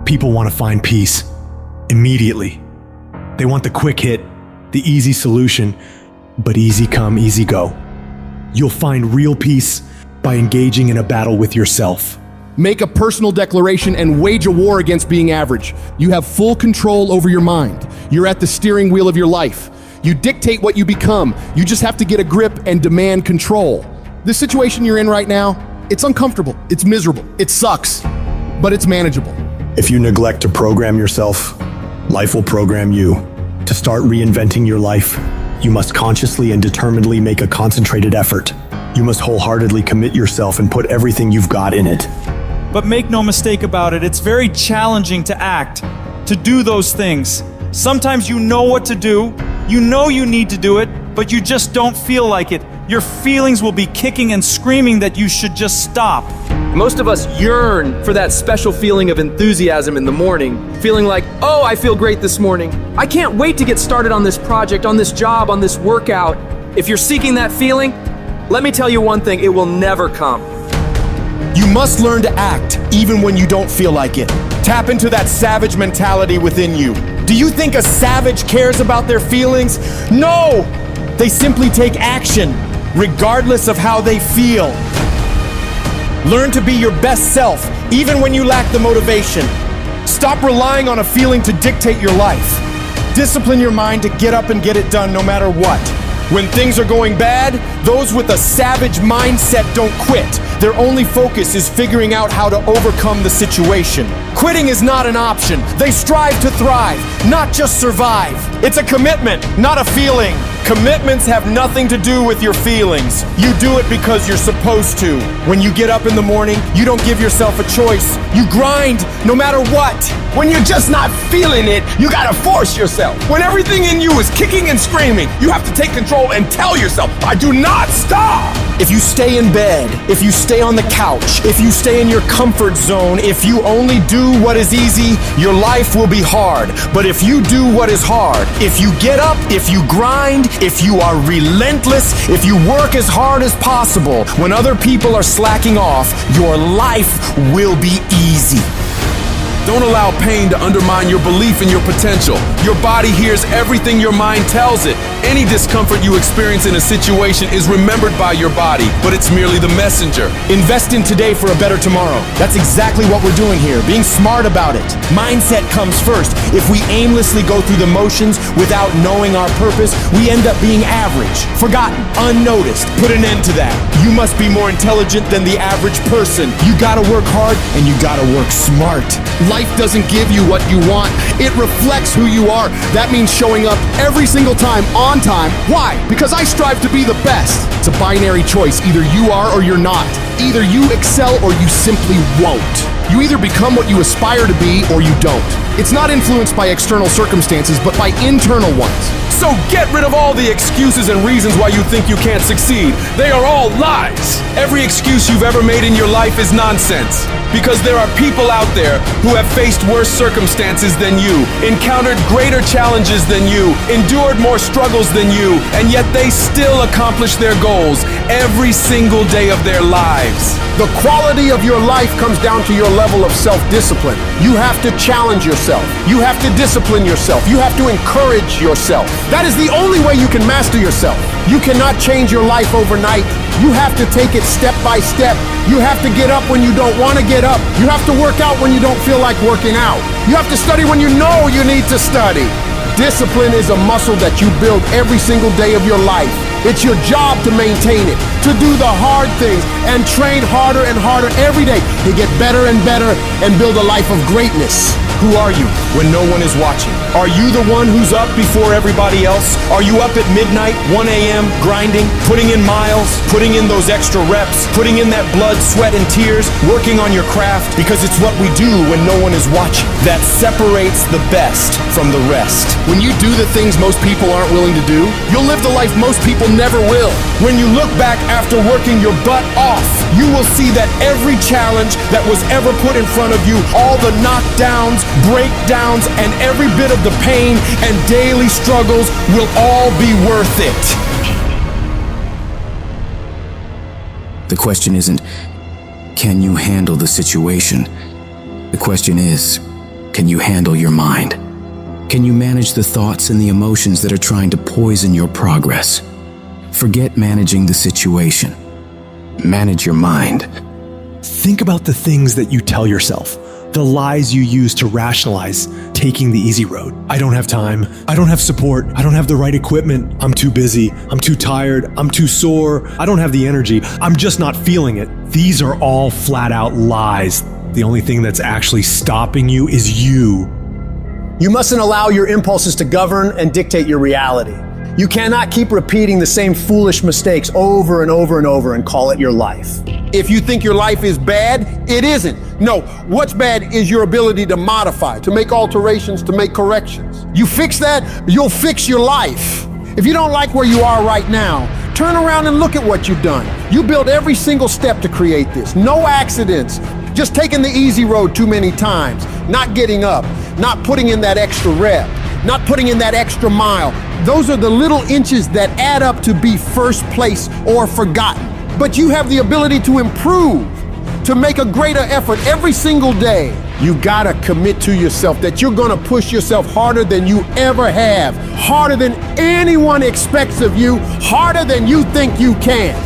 People want to find peace immediately. They want the quick hit, the easy solution, but easy come, easy go. You'll find real peace by engaging in a battle with yourself. Make a personal declaration and wage a war against being average. You have full control over your mind. You're at the steering wheel of your life. You dictate what you become. You just have to get a grip and demand control. This situation you're in right now, it's uncomfortable, it's miserable, it sucks, but it's manageable. If you neglect to program yourself, life will program you. To start reinventing your life, you must consciously and determinedly make a concentrated effort. You must wholeheartedly commit yourself and put everything you've got in it. But make no mistake about it, it's very challenging to act, to do those things. Sometimes you know what to do, you know you need to do it, but you just don't feel like it. Your feelings will be kicking and screaming that you should just stop. Most of us yearn for that special feeling of enthusiasm in the morning, feeling like, oh, I feel great this morning. I can't wait to get started on this project, on this job, on this workout. If you're seeking that feeling, let me tell you one thing, it will never come. You must learn to act even when you don't feel like it. Tap into that savage mentality within you. Do you think a savage cares about their feelings? No! They simply take action, regardless of how they feel. Learn to be your best self, even when you lack the motivation. Stop relying on a feeling to dictate your life. Discipline your mind to get up and get it done no matter what. When things are going bad, those with a savage mindset don't quit. Their only focus is figuring out how to overcome the situation. Quitting is not an option. They strive to thrive, not just survive. It's a commitment, not a feeling. Commitments have nothing to do with your feelings. You do it because you're supposed to. When you get up in the morning, you don't give yourself a choice. You grind no matter what. When you're just not feeling it, you gotta force yourself. When everything in you is kicking and screaming, you have to take control and tell yourself, I do not stop. If you stay in bed, if you stay on the couch, if you stay in your comfort zone, if you only do what is easy, your life will be hard. But if you do what is hard, if you get up, if you grind, if you are relentless, if you work as hard as possible, when other people are slacking off, your life will be easy. Don't allow pain to undermine your belief in your potential. Your body hears everything your mind tells it. Any discomfort you experience in a situation is remembered by your body, but it's merely the messenger. Invest in today for a better tomorrow. That's exactly what we're doing here, being smart about it. Mindset comes first. If we aimlessly go through the motions without knowing our purpose, we end up being average, forgotten, unnoticed. Put an end to that. You must be more intelligent than the average person. You gotta work hard and you gotta work smart. Life doesn't give you what you want. It reflects who you are. That means showing up every single time on time. Why? Because I strive to be the best. It's a binary choice. Either you are or you're not. Either you excel or you simply won't. You either become what you aspire to be or you don't. It's not influenced by external circumstances, but by internal ones. So get rid of all the excuses and reasons why you think you can't succeed. They are all lies. Every excuse you've ever made in your life is nonsense. Because there are people out there who have faced worse circumstances than you, encountered greater challenges than you, endured more struggles than you, and yet they still accomplish their goals every single day of their lives. The quality of your life comes down to your level of self-discipline. You have to challenge yourself. You have to discipline yourself. You have to encourage yourself. That is the only way you can master yourself. You cannot change your life overnight. You have to take it step by step. You have to get up when you don't want to get up. You have to work out when you don't feel like working out. You have to study when you know you need to study. Discipline is a muscle that you build every single day of your life. It's your job to maintain it, to do the hard things, and train harder and harder every day to get better and better and build a life of greatness. Who are you when no one is watching? Are you the one who's up before everybody else? Are you up at midnight, 1 a.m., grinding, putting in miles, putting in those extra reps, putting in that blood, sweat, and tears, working on your craft? Because it's what we do when no one is watching that separates the best from the rest. When you do the things most people aren't willing to do, you'll live the life most people never will. When you look back after working your butt off, you will see that every challenge that was ever put in front of you, all the knockdowns, breakdowns, and every bit of the pain and daily struggles will all be worth it. The question isn't, can you handle the situation? The question is, Can you handle your mind? Can you manage the thoughts and the emotions that are trying to poison your progress? Forget managing the situation. Manage your mind. Think about the things that you tell yourself, the lies you use to rationalize taking the easy road. I don't have time. I don't have support. I don't have the right equipment. I'm too busy. I'm too tired. I'm too sore. I don't have the energy. I'm just not feeling it. These are all flat out lies. The only thing that's actually stopping you is you. You mustn't allow your impulses to govern and dictate your reality. You cannot keep repeating the same foolish mistakes over and over and over and call it your life. If you think your life is bad, it isn't. No, what's bad is your ability to modify, to make alterations, to make corrections. You fix that, you'll fix your life. If you don't like where you are right now, turn around and look at what you've done. You built every single step to create this. No accidents. Just taking the easy road too many times. Not getting up. Not putting in that extra rep. Not putting in that extra mile. Those are the little inches that add up to be first place or forgotten. But you have the ability to improve, to make a greater effort every single day. You gotta commit to yourself that you're gonna push yourself harder than you ever have, harder than anyone expects of you, harder than you think you can.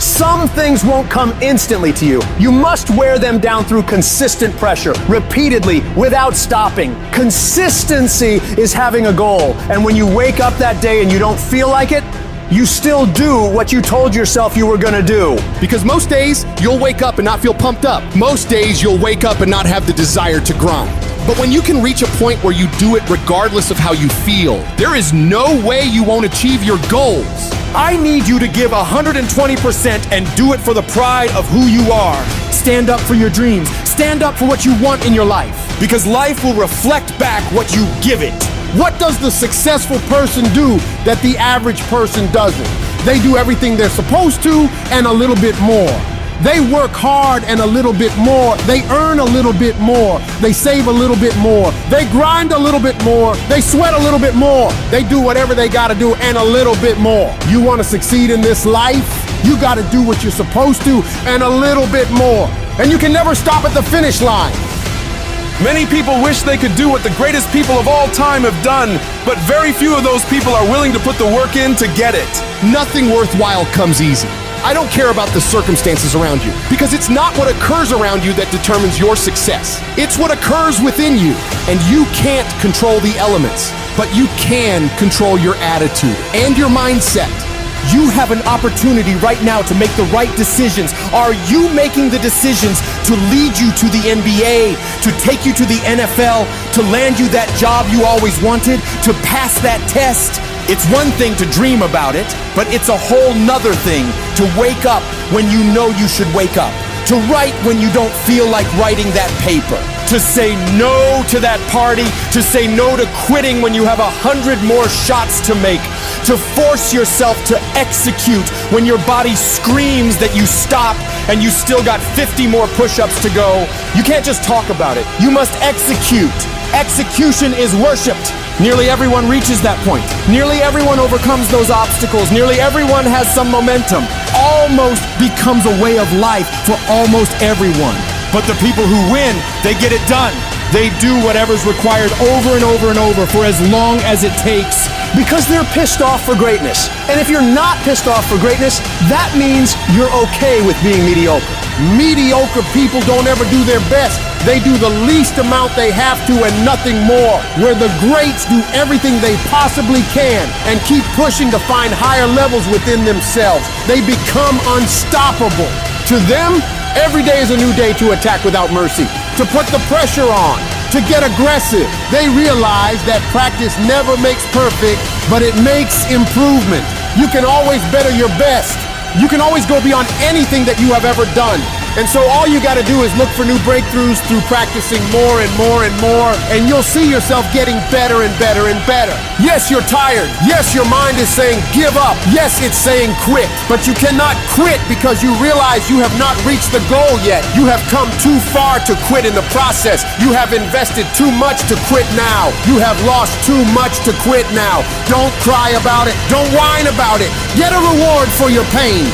Some things won't come instantly to you. You must wear them down through consistent pressure, repeatedly, without stopping. Consistency is having a goal. And when you wake up that day and you don't feel like it, you still do what you told yourself you were gonna do. Because most days, you'll wake up and not feel pumped up. Most days, you'll wake up and not have the desire to grind. But when you can reach a point where you do it regardless of how you feel, there is no way you won't achieve your goals. I need you to give 120% and do it for the pride of who you are. Stand up for your dreams. Stand up for what you want in your life. Because life will reflect back what you give it. What does the successful person do that the average person doesn't? They do everything they're supposed to and a little bit more. They work hard and a little bit more. They earn a little bit more. They save a little bit more. They grind a little bit more. They sweat a little bit more. They do whatever they gotta do and a little bit more. You wanna succeed in this life? You gotta do what you're supposed to and a little bit more. And you can never stop at the finish line. Many people wish they could do what the greatest people of all time have done, but very few of those people are willing to put the work in to get it. Nothing worthwhile comes easy. I don't care about the circumstances around you, because it's not what occurs around you that determines your success. It's what occurs within you. And you can't control the elements, but you can control your attitude and your mindset. You have an opportunity right now to make the right decisions. Are you making the decisions to lead you to the NBA, to take you to the NFL, to land you that job you always wanted, to pass that test? It's one thing to dream about it, but it's a whole nother thing to wake up when you know you should wake up, to write when you don't feel like writing that paper, to say no to that party, to say no to quitting when you have 100 more shots to make, to force yourself to execute when your body screams that you stop and you still got 50 more push-ups to go. You can't just talk about it. You must execute. Execution is worshipped. Nearly everyone reaches that point. Nearly everyone overcomes those obstacles. Nearly everyone has some momentum. Almost becomes a way of life for almost everyone. But the people who win, they get it done. They do whatever's required over and over and over for as long as it takes. Because they're pissed off for greatness. And if you're not pissed off for greatness, that means you're okay with being mediocre. Mediocre people don't ever do their best. They do the least amount they have to and nothing more. Where the greats do everything they possibly can and keep pushing to find higher levels within themselves. They become unstoppable. To them, every day is a new day to attack without mercy, to put the pressure on, to get aggressive. They realize that practice never makes perfect, but it makes improvement. You can always better your best. You can always go beyond anything that you have ever done. And so all you gotta do is look for new breakthroughs through practicing more and more and more, and you'll see yourself getting better and better and better. Yes, you're tired. Yes, your mind is saying give up. Yes, it's saying quit. But you cannot quit because you realize you have not reached the goal yet. You have come too far to quit in the process. You have invested too much to quit now. You have lost too much to quit now. Don't cry about it. Don't whine about it. Get a reward for your pain.